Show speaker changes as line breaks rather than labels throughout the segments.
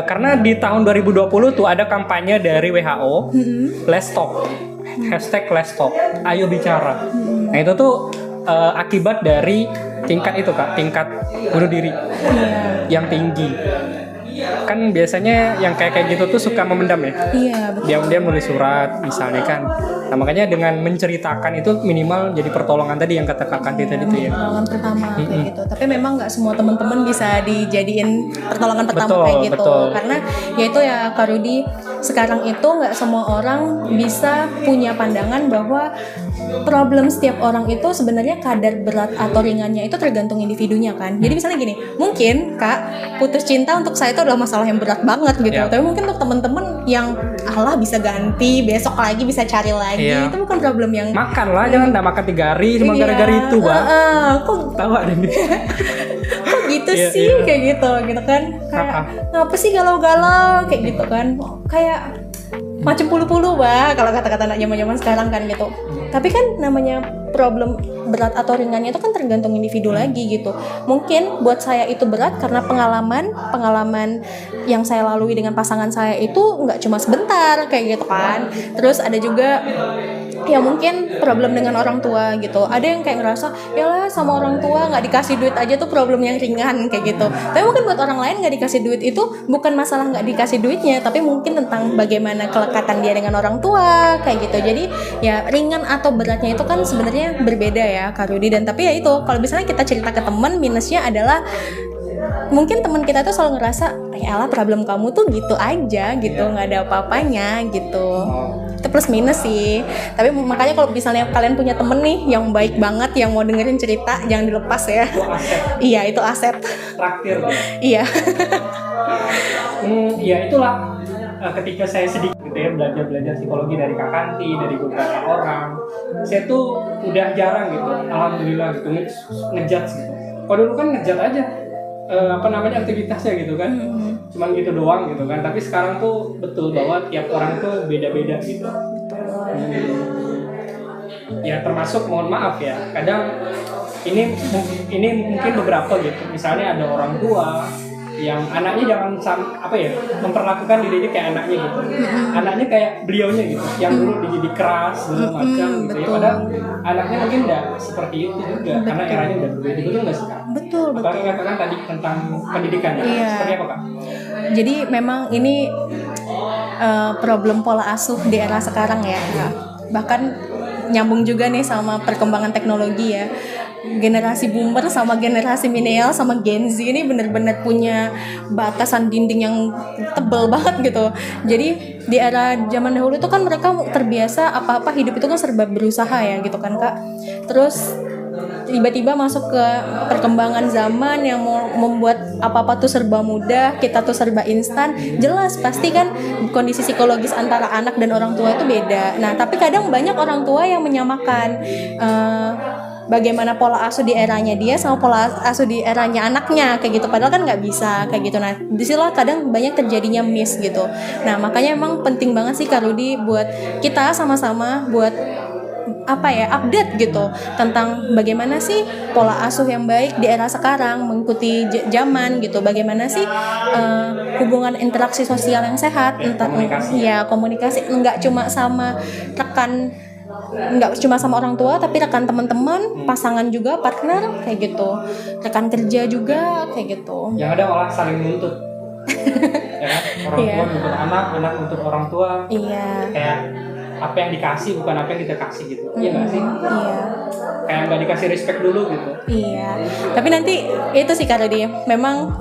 Karena di tahun 2020 tuh ada kampanye dari WHO, Let's Talk, hashtag Let's Talk, ayo bicara. Nah itu tuh akibat dari tingkat bunuh diri yang tinggi. Kan biasanya yang kayak gitu tuh suka memendam ya.
Iya, betul.
Dia nulis surat misalnya kan. Nah makanya dengan menceritakan itu minimal jadi pertolongan tadi yang kata Kak Kanti tadi tuh ya.
Pertolongan pertama kayak gitu. Tapi memang nggak semua teman-teman bisa dijadiin pertolongan pertama kayak gitu.
Betul.
Karena ya itu ya Kak Rudi, sekarang itu nggak semua orang bisa punya pandangan bahwa problem setiap orang itu sebenarnya kadar berat atau ringannya itu tergantung individunya kan. Jadi misalnya gini, mungkin Kak putus cinta untuk saya itu adalah masalah yang berat banget gitu. Tapi mungkin untuk teman-teman yang Allah bisa ganti, besok lagi bisa cari lagi, itu bukan problem yang
makan lah, jangan nggak makan 3 hari cuma gara-gara itu Bang.
Kok
tahu ada nih.
Kok gitu sih kayak gitu kan. Kayak ngapa sih galau-galau kayak gitu kan. Kayak macam pulu-pulu bah kalau kata-kata anak zaman-zaman sekarang kan gitu. Tapi kan namanya problem berat atau ringannya itu kan tergantung individu lagi gitu. Mungkin buat saya itu berat karena pengalaman yang saya lalui dengan pasangan saya itu nggak cuma sebentar kayak gitu kan. Terus ada juga ya mungkin problem dengan orang tua gitu. Ada yang kayak ngerasa yalah sama orang tua nggak dikasih duit aja tuh problem yang ringan kayak gitu. Tapi mungkin buat orang lain nggak dikasih duit itu bukan masalah nggak dikasih duitnya, tapi mungkin tentang bagaimana kelekatan dia dengan orang tua kayak gitu. Jadi ya ringan atau beratnya itu kan sebenarnya berbeda ya Kak Rudi. Dan tapi ya itu kalau misalnya kita cerita ke teman, minusnya adalah mungkin teman kita tuh selalu ngerasa ya problem kamu tuh gitu aja gitu, nggak ada apa-apanya gitu. Itu plus minus sih. Tapi makanya kalau misalnya kalian punya temen nih yang baik banget, yang mau dengerin cerita, jangan dilepas ya. Iya, itu aset
Traktir ya.
Iya.
Ya itulah ketika saya sedikit gitu ya belajar psikologi dari Kak Kanti, dari beberapa orang, saya tuh udah jarang gitu, alhamdulillah gitu ngejudge gitu. Kalau dulu kan ngejudge aja aktivitasnya gitu kan, cuman gitu doang gitu kan. Tapi sekarang tuh betul bahwa tiap orang tuh beda-beda gitu. Ya termasuk mohon maaf ya, kadang ini mungkin beberapa gitu. Misalnya ada orang tua yang anaknya jangan memperlakukan dirinya kayak anaknya gitu. Anaknya kayak beliaunya gitu, yang dulu dididik keras segala macam gitu ya. Padahal anaknya mungkin enggak seperti itu juga, karena eranya udah berbeda. Betul nggak sih Kak?
Betul.
Apalagi katakan tadi tentang pendidikan ya. Seperti apa Kak?
Jadi memang ini problem pola asuh di era sekarang ya. Bahkan nyambung juga nih sama perkembangan teknologi ya. Generasi boomer sama generasi milenial sama Gen Z ini benar-benar punya batasan dinding yang tebal banget gitu. Jadi di era zaman dahulu itu kan mereka terbiasa apa-apa hidup itu kan serba berusaha ya gitu kan Kak. Terus tiba-tiba masuk ke perkembangan zaman yang mau membuat apa-apa tuh serba mudah, kita tuh serba instan. Jelas pasti kan kondisi psikologis antara anak dan orang tua itu beda. Nah tapi kadang banyak orang tua yang menyamakan bagaimana pola asuh di eranya dia sama pola asuh di eranya anaknya kayak gitu, padahal kan nggak bisa kayak gitu. Nah disitulah kadang banyak terjadinya miss gitu. Nah makanya emang penting banget sih Kak Rudi buat kita sama-sama buat update gitu tentang bagaimana sih pola asuh yang baik di era sekarang, mengikuti zaman gitu. Bagaimana sih hubungan interaksi sosial yang sehat, komunikasi nggak cuma sama nggak cuma sama orang tua, tapi rekan teman-teman, pasangan juga, partner kayak gitu, rekan kerja juga kayak gitu.
Yang ada malah saling nuntut. Ya kan? Orang tua nuntut anak nuntut orang tua.
Iya.
Kayak apa yang dikasih bukan apa yang kita kasih gitu. Iya nggak sih?
Iya.
Kayak nggak dikasih respect dulu gitu.
Iya. Tapi nanti itu sih Kak Rudi, memang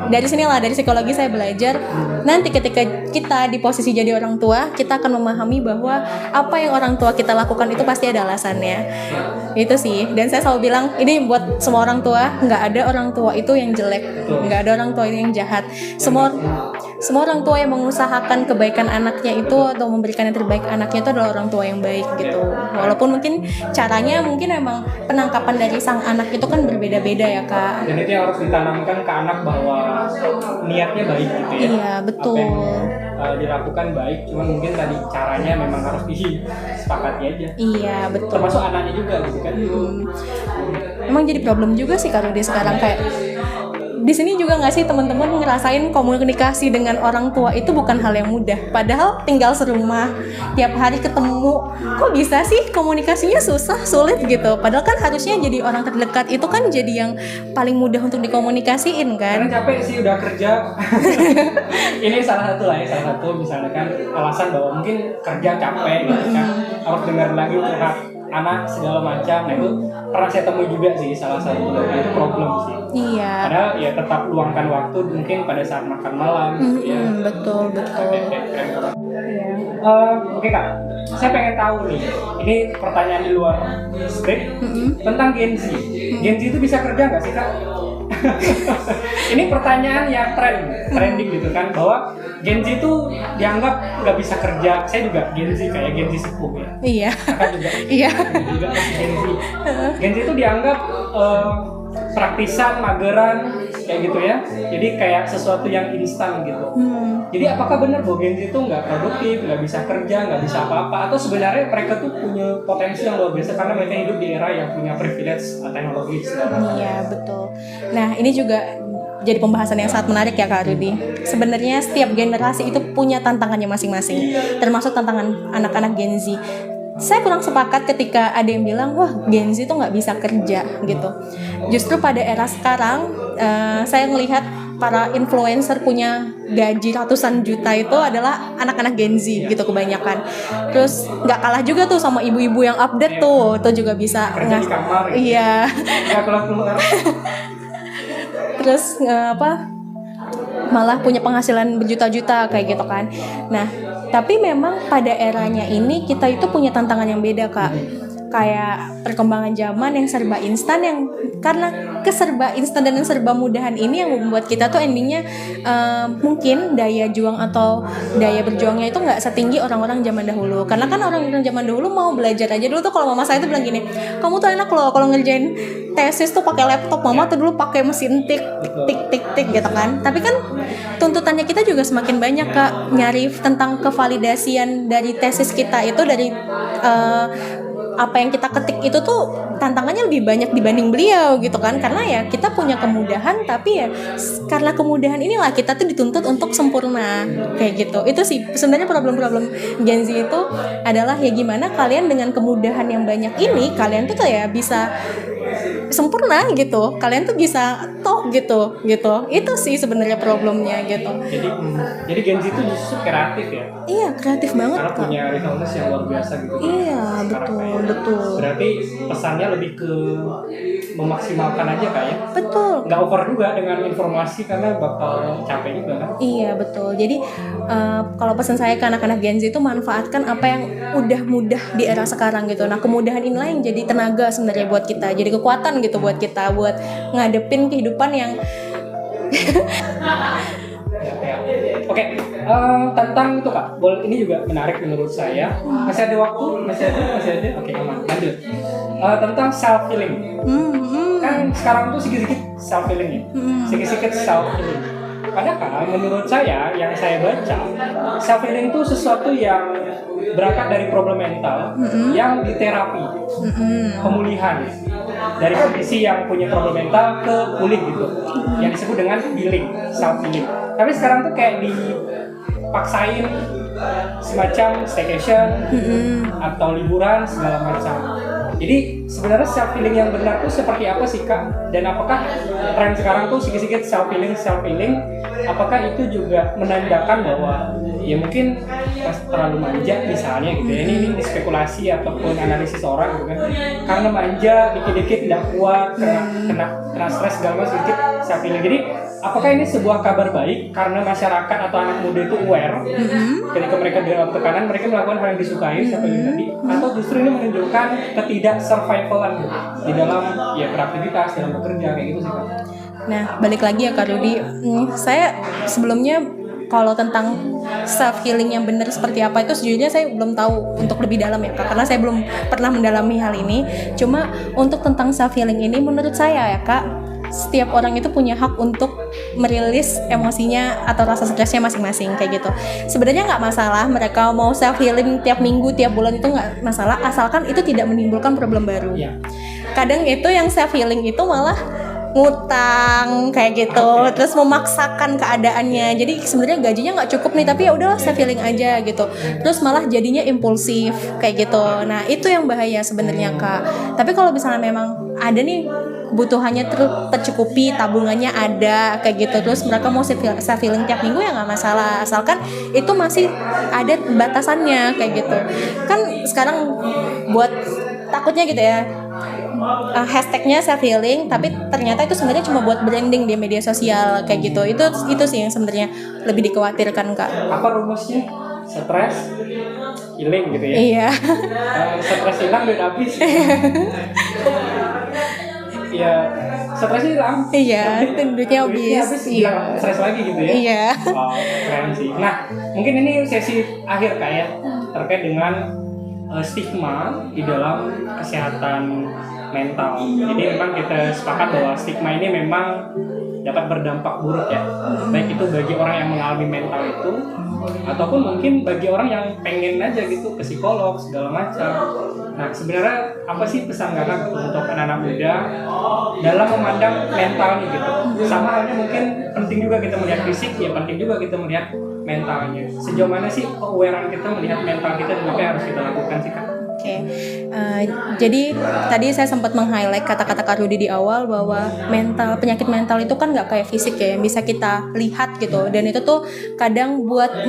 dari sinilah, dari psikologi saya belajar nanti ketika kita di posisi jadi orang tua, kita akan memahami bahwa apa yang orang tua kita lakukan itu pasti ada alasannya. Itu sih. Dan saya selalu bilang ini buat semua orang tua, nggak ada orang tua itu yang jelek, nggak ada orang tua yang jahat. Semua orang tua yang mengusahakan kebaikan anaknya itu atau memberikan yang terbaik anaknya itu adalah orang tua yang baik gitu. Walaupun mungkin caranya mungkin memang penangkapan dari sang anak itu kan berbeda-beda ya Kak.
Dan itu yang harus ditanamkan ke anak bahwa niatnya baik gitu ya.
Iya betul.
Apa yang dilakukan baik, cuman mungkin tadi caranya memang harus disepakati aja.
Iya betul.
Termasuk anaknya juga gitu kan.
Emang jadi problem juga sih Kak Rudi sekarang kayak di sini juga nggak sih teman-teman ngerasain komunikasi dengan orang tua itu bukan hal yang mudah. Padahal tinggal serumah, tiap hari ketemu, kok bisa sih komunikasinya susah, sulit gitu. Padahal kan harusnya jadi orang terdekat itu kan jadi yang paling mudah untuk dikomunikasiin
Karena
kan.
capek sih udah kerja. Ini salah satu lah ya, salah satu misalnya kan alasan bahwa mungkin kerja capek gitu kan, harus dengar lagi curhat anak segala macam. Nah itu pernah saya temui juga sih salah satu, nah, itu problem sih.
Iya.
Padahal ya tetap luangkan waktu mungkin pada saat makan malam gitu ya.
Betul.
Iya.
Iya.
Oke kak, saya pengen tahu nih, ini pertanyaan di luar skrip tentang Gen Z. Gen Z itu bisa kerja nggak sih kak? Ini pertanyaan yang trending gitu kan, bahwa Gen Z itu dianggap nggak bisa kerja. Saya juga Gen Z, kayak Gen Z sepuh ya.
Iya.
Kakak juga.
Iya.
Juga Gen Z. Gen Z itu dianggap praktisan, mageran, kayak gitu ya. Jadi kayak sesuatu yang instan gitu. Jadi apakah benar bahwa Gen Z itu nggak produktif, nggak bisa kerja, nggak bisa apa-apa, atau sebenarnya mereka tuh punya potensi yang luar biasa karena mereka hidup di era yang punya privilege teknologi segala macam.
Iya, betul. Nah, ini juga jadi pembahasan yang sangat menarik ya Kak Rudi. Sebenarnya setiap generasi itu punya tantangannya masing-masing, termasuk tantangan anak-anak Gen Z. Saya kurang sepakat ketika ada yang bilang, wah Gen Z itu nggak bisa kerja gitu. Justru pada era sekarang, saya melihat para influencer punya gaji ratusan juta itu adalah anak-anak Gen Z gitu kebanyakan. Terus nggak kalah juga tuh sama ibu-ibu yang update tuh juga bisa
Kerja di kamar gitu.
Iya.
Nggak keluar.
Terus malah punya penghasilan berjuta-juta kayak gitu kan. Nah, tapi memang pada eranya ini kita itu punya tantangan yang beda Kak. Kayak perkembangan zaman yang serba instan, yang karena keserba instan dan serba mudahan ini yang membuat kita tuh endingnya mungkin daya juang atau daya berjuangnya itu nggak setinggi orang-orang zaman dahulu. Karena kan orang-orang zaman dahulu mau belajar aja dulu tuh, kalau mama saya tuh bilang gini, kamu tuh enak loh kalau ngerjain tesis tuh pakai laptop, mama tuh dulu pakai mesin tik gitu kan. Tapi kan tuntutannya kita juga semakin banyak Kak, nyari tentang kevalidasian dari tesis kita itu dari apa yang kita ketik itu tuh tantangannya lebih banyak dibanding beliau gitu kan, karena ya kita punya kemudahan, tapi ya karena kemudahan inilah kita tuh dituntut untuk sempurna kayak gitu. Itu sih sebenarnya problem-problem Gen Z itu adalah ya gimana kalian dengan kemudahan yang banyak ini kalian tuh kayak bisa sempurna gitu, kalian tuh bisa toh gitu. Itu sih sebenarnya problemnya gitu.
Jadi Gen Z itu justru kreatif ya.
Iya, kreatif banget
Karena
Kak.
punya resources yang luar biasa gitu.
Iya,
Sekarang
betul.
Berarti pesannya lebih ke memaksimalkan aja Kak ya.
Betul.
Nggak over juga dengan informasi karena bakal capek juga kan.
Iya betul. Jadi kalau pesan saya ke anak-anak Gen Z itu manfaatkan apa yang udah mudah di era sekarang gitu. Nah kemudahan inilah yang jadi tenaga sebenarnya buat kita, jadi kekuatan gitu buat kita buat ngadepin kehidupan yang
Ya. Oke, tentang itu Kak, ini juga menarik menurut saya. Masih ada waktu? Masih ada? Oke, aman. Lanjut. Tentang self healing. Kan sekarang tuh sedikit self healing ya. Sedikit self healing. Padahal menurut saya yang saya baca, self healing itu sesuatu yang berangkat dari problem mental yang diterapi, pemulihan dari kondisi yang punya problem mental ke pulih gitu, yang disebut dengan healing, self healing. Tapi sekarang tuh kayak dipaksain semacam staycation atau liburan segala macam. Jadi sebenarnya self healing yang benar tuh seperti apa sih Kak? Dan apakah tren sekarang tuh sedikit-sedikit self healing, apakah itu juga menandakan bahwa ya mungkin pas terlalu manja misalnya gitu ya, ini spekulasi ataupun analisis orang gitu kan, karena manja dikit-dikit tidak kuat, kena stres segala macam, sedikit self healing. Jadi apakah ini sebuah kabar baik karena masyarakat atau anak muda itu aware ketika mereka dalam tekanan mereka melakukan hal yang disukai self healing tadi, atau justru ini menunjukkan ketidak survivalan gitu, di dalam ya beraktivitas, dalam bekerja kayak gitu sih Kak.
Nah, balik lagi ya Kak Rudi. Saya sebelumnya kalau tentang self healing yang benar seperti apa itu sejujurnya saya belum tahu untuk lebih dalam ya Kak, karena saya belum pernah mendalami hal ini. Cuma untuk tentang self healing ini menurut saya ya Kak, setiap orang itu punya hak untuk merilis emosinya atau rasa stresnya masing-masing kayak gitu. Sebenarnya nggak masalah mereka mau self healing tiap minggu, tiap bulan, itu nggak masalah asalkan itu tidak menimbulkan problem baru.
Iya.
Kadang itu yang self healing itu malah ngutang kayak gitu, terus memaksakan keadaannya. Jadi sebenarnya gajinya nggak cukup nih, tapi ya udahlah saving aja gitu. Terus malah jadinya impulsif kayak gitu. Nah itu yang bahaya sebenarnya Kak. Tapi kalau misalnya memang ada nih kebutuhannya tercukupi, tabungannya ada kayak gitu, terus mereka mau saving tiap minggu ya nggak masalah, asalkan itu masih ada batasannya kayak gitu. Kan sekarang buat takutnya gitu ya, hashtagnya saving, tapi ternyata itu sebenarnya cuma buat branding di media sosial kayak gitu. Itu sih yang sebenarnya lebih dikhawatirkan Kak.
Apa rumusnya? Stres healing gitu ya.
Iya.
Stres hilang duit habis. Iya, stres hilang.
Iya, duitnya habis. Iya.
Stres lagi gitu ya.
Iya.
Oh, keren sih. Nah, mungkin ini sesi akhir Kak ya, terkait dengan stigma di dalam kesehatan mental. Jadi memang kita sepakat bahwa stigma ini memang dapat berdampak buruk ya, baik itu bagi orang yang mengalami mental itu, ataupun mungkin bagi orang yang pengen aja gitu ke psikolog segala macam. Nah sebenarnya apa sih pesan Kakak untuk anak-anak muda dalam memandang mental nih gitu? Sama halnya mungkin penting juga kita melihat fisik, ya penting juga kita melihat mentalnya. Sejauh mana sih awareness kita melihat mental kita dan apa yang harus kita lakukan sih Kak?
Oke, jadi tadi saya sempat meng-highlight kata-kata Kak Rudi di awal bahwa penyakit mental itu kan nggak kayak fisik ya, yang bisa kita lihat gitu. Dan itu tuh kadang buat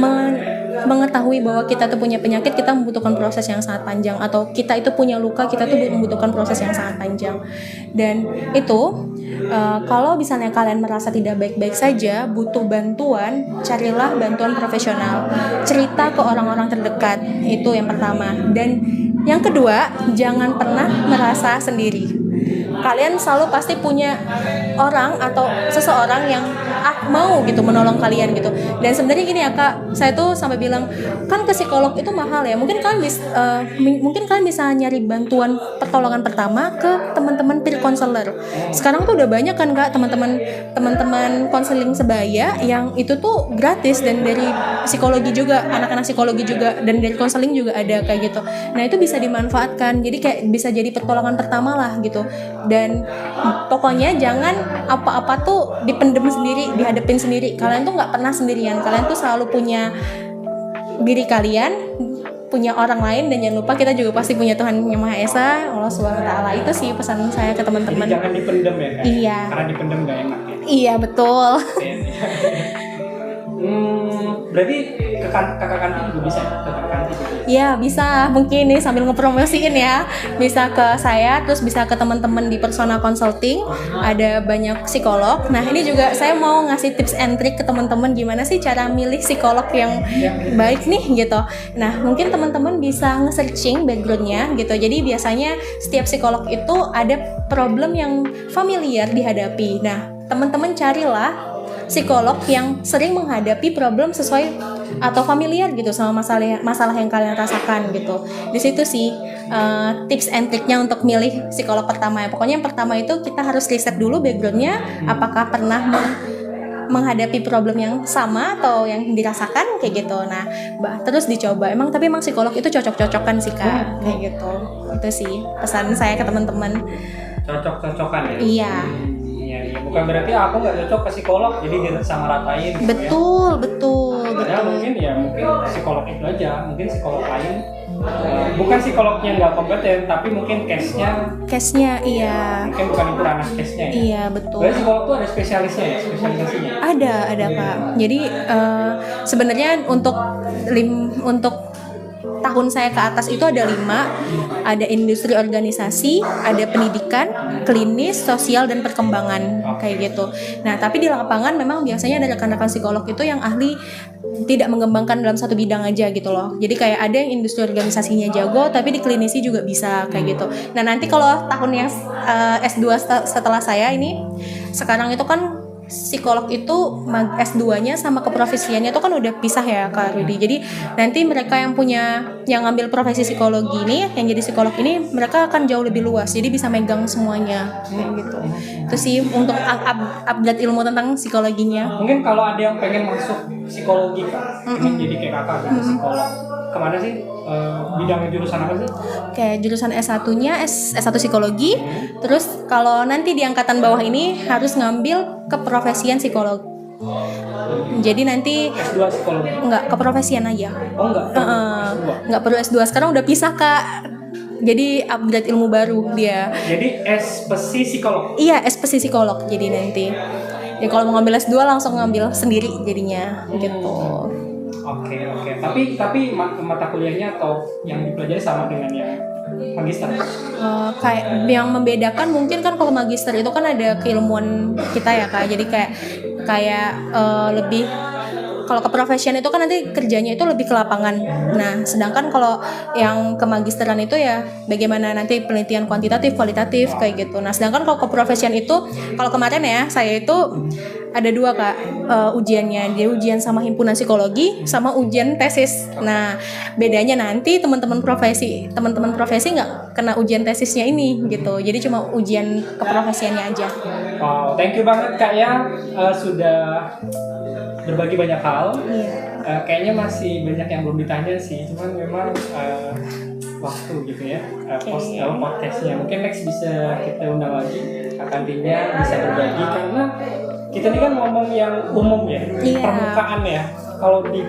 mengetahui bahwa kita tuh punya penyakit, kita membutuhkan proses yang sangat panjang, atau kita itu punya luka, kita tuh membutuhkan proses yang sangat panjang. Dan itu kalau misalnya kalian merasa tidak baik-baik saja, butuh bantuan, carilah bantuan profesional. Cerita ke orang-orang terdekat, itu yang pertama. Dan yang kedua, jangan pernah merasa sendiri. Kalian selalu pasti punya orang atau seseorang yang mau gitu menolong kalian gitu. Dan sebenarnya gini ya Kak, saya tuh sampai bilang kan ke psikolog itu mahal ya. Mungkin kalian bisa nyari bantuan pertolongan pertama ke teman-teman peer counselor. Sekarang tuh udah banyak kan Kak teman-teman konseling sebaya yang itu tuh gratis, dan dari psikologi juga, anak-anak psikologi juga, dan dari konseling juga ada kayak gitu. Nah itu bisa dimanfaatkan, jadi kayak bisa jadi pertolongan pertama lah gitu. Dan pokoknya jangan apa-apa tuh dipendem sendiri, dihadapin sendiri. Kalian tuh nggak pernah sendirian, kalian tuh selalu punya diri kalian, punya orang lain, dan jangan lupa kita juga pasti punya Tuhan Yang Maha Esa, Allah Subhanahu Wa Taala. Itu sih pesan saya ke teman-teman.
Jadi jangan dipendem ya Kak?
Iya.
Karena dipendem nggak enak ya.
Iya betul.
Berarti ke kakak kantin juga bisa, ke kakak kantin juga.
Ya bisa, mungkin nih sambil ngepromosiin ya, bisa ke saya, terus bisa ke teman-teman di Persona Consulting, ada banyak psikolog. Nah ini juga saya mau ngasih tips and trick ke teman-teman gimana sih cara milih psikolog yang baik nih gitu. Nah mungkin teman-teman bisa nge-searching backgroundnya gitu. Jadi biasanya setiap psikolog itu ada problem yang familiar dihadapi. Nah teman-teman carilah psikolog yang sering menghadapi problem sesuai atau familiar gitu sama masalah yang kalian rasakan gitu. Di situ sih tips and triknya untuk milih psikolog pertama ya. Pokoknya yang pertama itu kita harus riset dulu backgroundnya, apakah pernah menghadapi problem yang sama atau yang dirasakan kayak gitu. Nah, terus dicoba. Tapi emang psikolog itu cocok-cocokan sih Kak, kayak gitu. Itu sih pesan saya ke teman-teman.
Cocok-cocokan ya.
Iya.
Iya, bukan berarti aku nggak cocok ke psikolog jadi dia sama ratain gitu
betul,
ya.
betul.
Mungkin psikolog itu aja, mungkin psikolog lain bukan psikolognya nggak kompeten, tapi mungkin case-nya
iya.
Mungkin bukan itu ranah case-nya ya.
Iya, betul.
Berarti psikolog itu ada spesialisasinya.
Ada Kak. Jadi sebenarnya untuk tahun saya ke atas itu ada 5, ada industri organisasi, ada pendidikan, klinis, sosial, dan perkembangan kayak gitu. Nah tapi di lapangan memang biasanya ada rekan-rekan psikolog itu yang ahli tidak mengembangkan dalam satu bidang aja gitu loh. Jadi kayak ada yang industri organisasinya jago, tapi di klinisi juga bisa kayak gitu. Nah nanti kalau tahun yang S2 setelah saya ini, sekarang itu kan psikolog itu S2-nya sama keprofesiannya itu kan udah pisah ya Kak Rudi. Jadi nanti mereka yang ngambil profesi psikologi ini, yang jadi psikolog ini, mereka akan jauh lebih luas. Jadi bisa megang semuanya kayak gitu. Itu sih untuk upgrade ilmu tentang psikologinya.
Mungkin kalau ada yang pengen masuk psikologi Kak, ingin jadi kayak Kakak gitu, psikolog. Kemana sih? Bidangnya jurusan apa sih?
Kayak jurusan S1-nya S1 psikologi, terus kalau nanti di angkatan bawah ini harus ngambil keprofesian psikolog. Jadi nanti
S2 psikologi.
enggak, keprofesian aja.
Oh enggak. S2.
Enggak perlu S2, sekarang udah pisah Kak. Jadi upgrade ilmu baru dia.
Jadi spesi psikolog.
Iya, spesi psikolog jadi nanti. Ya kalau mau ngambil S2 langsung ngambil sendiri jadinya gitu.
Oke. Tapi mata kuliahnya atau yang dipelajari sama dengan yang magister?
Kayak yang membedakan mungkin kan kalau magister itu kan ada keilmuan kita ya Kak. Jadi kayak lebih, kalau keprofesian itu kan nanti kerjanya itu lebih ke lapangan. Nah, sedangkan kalau yang kemagisteran itu ya bagaimana nanti penelitian kuantitatif, kualitatif kayak gitu. Nah, sedangkan kalau keprofesian itu, kalau kemarin ya saya itu ada 2 Kak ujiannya. Dia ujian sama himpunan psikologi sama ujian tesis. Nah, bedanya nanti teman-teman profesi nggak kena ujian tesisnya ini gitu. Jadi cuma ujian keprofesiannya aja.
Wow, thank you banget Kak ya, sudah berbagi banyak hal. Kayaknya masih banyak yang belum ditanya sih, cuman memang waktu gitu ya. Podcastnya mungkin next bisa kita undang lagi Kak Tantinya, bisa berbagi, karena kita ini kan ngomong yang umum ya, permukaan ya. Kalau di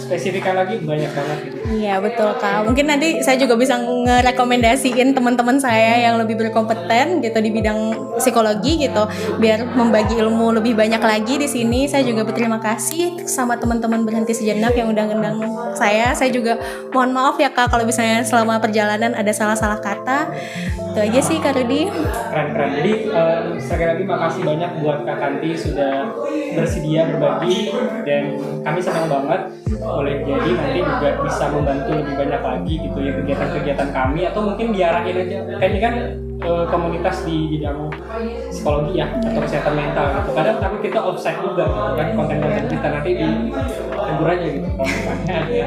spesifikan lagi banyak banget gitu.
Iya betul Kak. Mungkin nanti saya juga bisa ngerekomendasiin teman-teman saya yang lebih berkompeten gitu di bidang psikologi gitu, biar membagi ilmu lebih banyak lagi di sini. Saya juga berterima kasih sama teman-teman Berhenti Sejenak yang undang-undang saya. Saya juga mohon maaf ya Kak kalau misalnya selama perjalanan ada salah-salah kata. Itu aja sih Kak Rudi.
Keren. Jadi sekali lagi makasih banyak buat Kak Tanti sudah bersedia berbagi, dan kami senang banget boleh jadi nanti juga bisa membantu lebih banyak lagi gitu ya kegiatan-kegiatan kami, atau mungkin diarahin aja. Kan ini kan komunitas di bidang psikologi ya, atau kesehatan mental gitu. Kadang tapi kita offside juga gitu kan, konten-konten kita nanti ditegur aja gitu kalau misalnya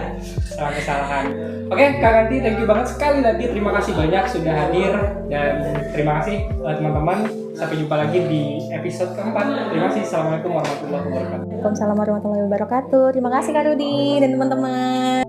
ada kesalahan. Oke Kak Tanti, thank you banget sekali lagi, terima kasih banyak sudah hadir, dan terima kasih teman-teman. Sampai jumpa lagi di episode keempat. Terima kasih. Assalamualaikum warahmatullahi wabarakatuh.
Waalaikumsalam warahmatullahi wabarakatuh. Terima kasih Kak Rudi dan teman-teman.